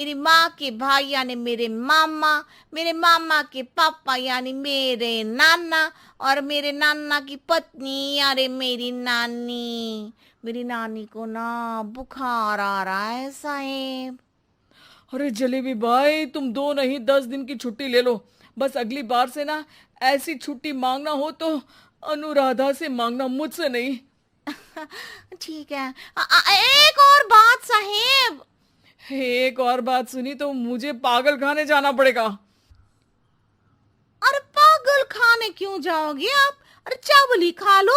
मेरी माँ के भाई यानी मेरे मामा के पापा यानी मेरे नाना, और मेरे नाना की पत्नी यानी मेरी नानी। मेरी नानी को ना बुखार आ रहा है साहेब। अरे जलेबी भाई, तुम 2 नहीं 10 दिन की छुट्टी ले लो। बस अगली बार से ना ऐसी छुट्टी मांगना हो तो अनुराधा से मांगना, मुझसे नहीं। ठीक है। एक और बात साहेब। एक और बात सुनी तो मुझे पागल खाने जाना पड़ेगा। अरे पागल खाने क्यों जाओगे आप? अरे चावल ही खा लो।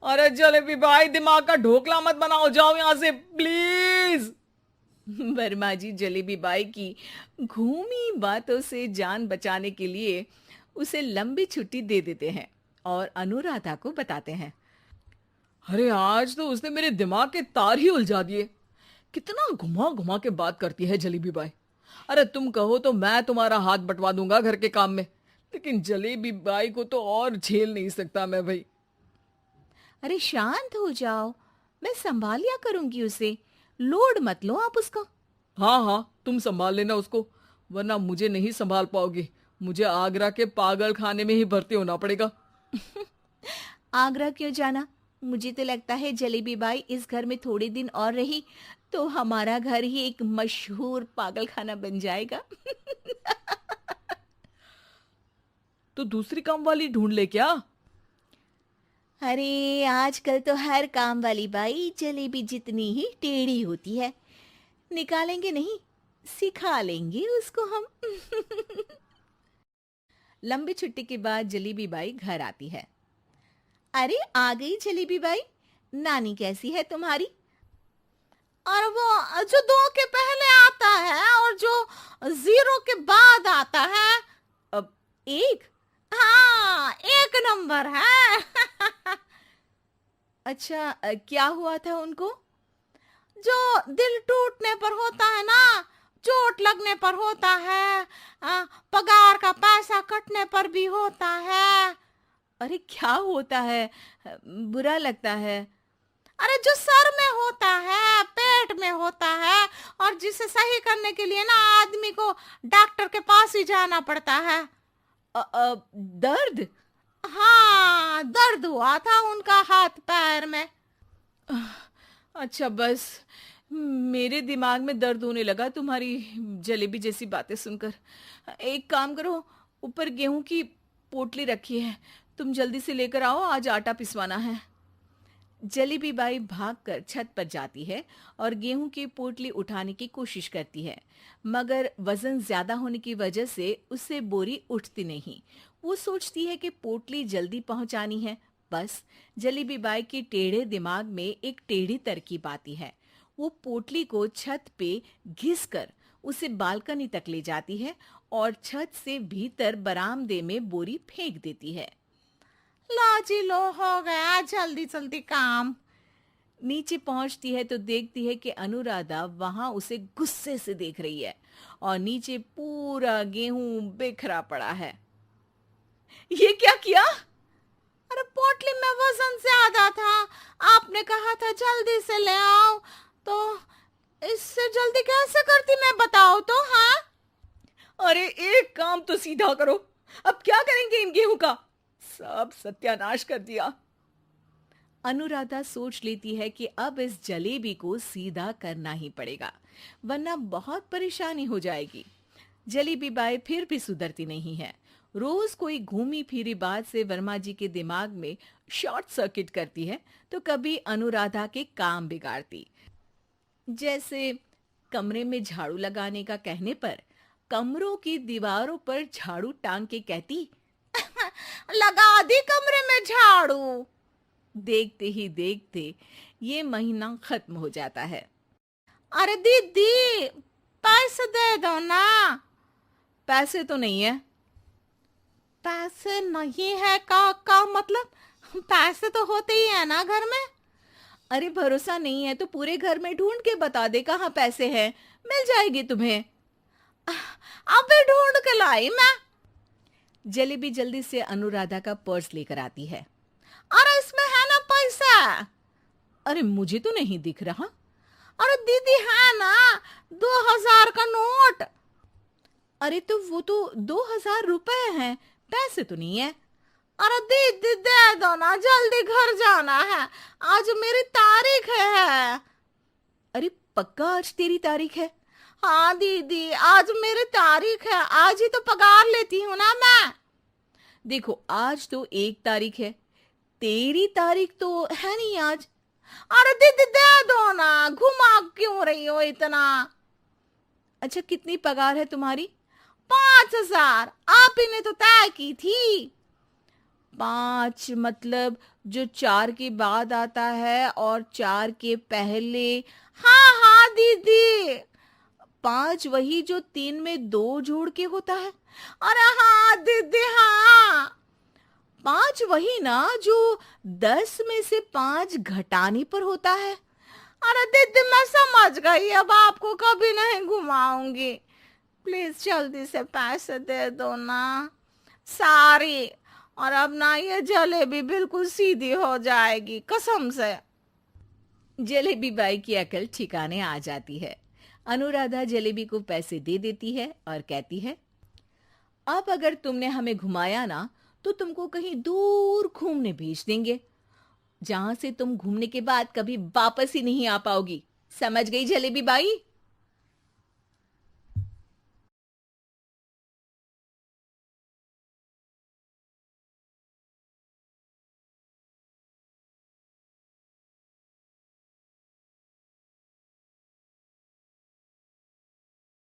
अरे जलेबी भाई, दिमाग का ढोकला मत बनाओ, जाओ यहाँ से प्लीज। वर्मा जी जलेबी बाई की घूमी बातों से जान बचाने के लिए उसे लंबी छुट्टी दे देते हैं और अनुराधा को बताते हैं। अरे आज तो उसने मेरे दिमाग के तार ही उलझा दिए। कितना घुमा घुमा के बात करती है जलेबी बाई। अरे तुम कहो तो मैं तुम्हारा हाथ बंटवा दूंगा घर के काम में, लेकिन जलेबी बाई को तो और झेल नहीं सकता मैं भाई। अरे शांत हो जाओ, मैं संभाल लिया करूंगी उसे। लोड मत लो आप उसको। हाँ हाँ, तुम संभाल लेना उसको, वरना मुझे नहीं संभाल पाओगे। मुझे आगरा के पागल खाने में ही भर्ती होना पड़ेगा। आगरा क्यों जाना? मुझे तो लगता है जलेबी बाई इस घर में थोड़े दिन और रही तो हमारा घर ही एक मशहूर पागल खाना बन जाएगा। तो दूसरी काम वाली ढूंढ ले क्या? अरे आजकल तो हर काम वाली बाई जलेबी जितनी ही टेढ़ी होती है। निकालेंगे नहीं, सिखा लेंगे उसको हम। लंबी छुट्टी के बाद जलेबी बाई घर आती है। अरे आ गई जलेबी बाई। नानी कैसी है तुम्हारी? और वो जो दो के पहले आता है और जो जीरो के बाद आता है। अब एक। हाँ, एक नंबर है। अच्छा, क्या हुआ था उनको? जो दिल टूटने पर होता है ना, चोट लगने पर होता है, पगार का पैसा कटने पर भी होता है। अरे क्या होता है? बुरा लगता है। अरे जो सर में होता है, पेट में होता है, और जिसे सही करने के लिए ना आदमी को डॉक्टर के पास ही जाना पड़ता है। दर्द? हाँ, दर्द हुआ था उनका हाथ पैर में। अच्छा बस, मेरे दिमाग में दर्द होने लगा तुम्हारी जलेबी जैसी बातें सुनकर। एक काम करो, ऊपर गेहूं की पोटली रखी है, तुम जल्दी से लेकर आओ, आज आटा पिसवाना है। जलेबी बाई भागकर छत पर जाती है और गेहूं की पोटली उठाने की कोशिश करती है, मगर वजन ज्यादा होने की वजह से उससे बोरी उठती नहीं। वो सोचती है कि पोटली जल्दी पहुंचानी है। बस जलेबी बाई के टेढ़े दिमाग में एक टेढ़ी तरकीब आती है। वो पोटली को छत पे घिस कर उसे बालकनी तक ले जाती है और छत से भीतर बरामदे में बोरी फेंक देती है। लो जी लो, हो गया जल्दी जल्दी काम। नीचे पहुंचती है तो देखती है कि अनुराधा वहां उसे गुस्से से देख रही है और नीचे पूरा गेहूं बिखरा पड़ा है। ये क्या किया? अरे पोटली में वजन ज्यादा था, आपने कहा था जल्दी से ले आओ, तो इससे जल्दी कैसे करती मैं बताओ तो। हाँ, अरे एक काम तो सीधा करो, अब क्या करेंगे इन गेहूं का? सब सत्यानाश कर दिया। अनुराधा सोच लेती है कि अब इस जलेबी को सीधा करना ही पड़ेगा, वरना बहुत परेशानी हो जाएगी। जलेबी बाई फिर भी सुधरती नहीं है। रोज कोई घूमी फिरी बात से वर्मा जी के दिमाग में शॉर्ट सर्किट करती है, तो कभी अनुराधा के काम बिगाड़ती। जैसे कमरे में झाड़ू लगाने का कहने पर कमरों की दीवारों पर झाड़ू टांग के कहती, लगा दी कमरे में झाड़ू। देखते ही देखते ये महीना खत्म हो जाता है। अरे दीदी, पैसे दे दो ना। पैसे तो नहीं है। पैसे नहीं है का मतलब? पैसे तो होते ही है ना घर में। अरे भरोसा नहीं है तो पूरे घर में ढूंढ के बता दे कहाँ पैसे हैं, मिल जाएगी तुम्हें। अबे ढूंढ के लाई मैं। जलेबी जल्दी से अनुराधा का पर्स लेकर आती है। अरे इसमें है ना पैसा। अरे मुझे तो नहीं दिख रहा। अरे दीदी है ना, 2000 का नोट। अरे तो वो तो 2000 रुपए हैं, पैसे तो नहीं है। अरे दीदी दे दो ना, जल्दी घर जाना है, आज मेरी तारीख है। अरे पक्का आज तेरी तारीख है? हाँ दीदी, आज मेरी तारीख है, आज ही तो पगार लेती हूँ ना मैं। देखो आज तो 1 तारीख है, तेरी तारीख तो है नहीं आज। अरे दीदी दे दो ना, घुमा क्यों रही हो इतना। अच्छा कितनी पगार है तुम्हारी? 5000, आप ही ने तो तय की थी। 5 मतलब जो 4 के बाद आता है और 4 के पहले। हाँ हाँ दीदी। 5 वही जो 3 में 2 जोड़ के होता है। अरे हाँ दीदी हाँ। 5 वही ना जो 10 में से 5 घटाने पर होता है। अरे दीदी मैं समझ गई, अब आपको कभी नहीं घुमाऊंगी। प्लीज जल्दी से पैसे दे दो ना, सारी। और अब ना ये जलेबी बिल्कुल सीधी हो जाएगी कसम से। जलेबी बाई की अकल ठिकाने आ जाती है। अनुराधा जलेबी को पैसे दे देती है और कहती है, अब अगर तुमने हमें घुमाया ना तो तुमको कहीं दूर घूमने भेज देंगे, जहां से तुम घूमने के बाद कभी वापस ही नहीं आ पाओगी। समझ गई जलेबी बाई?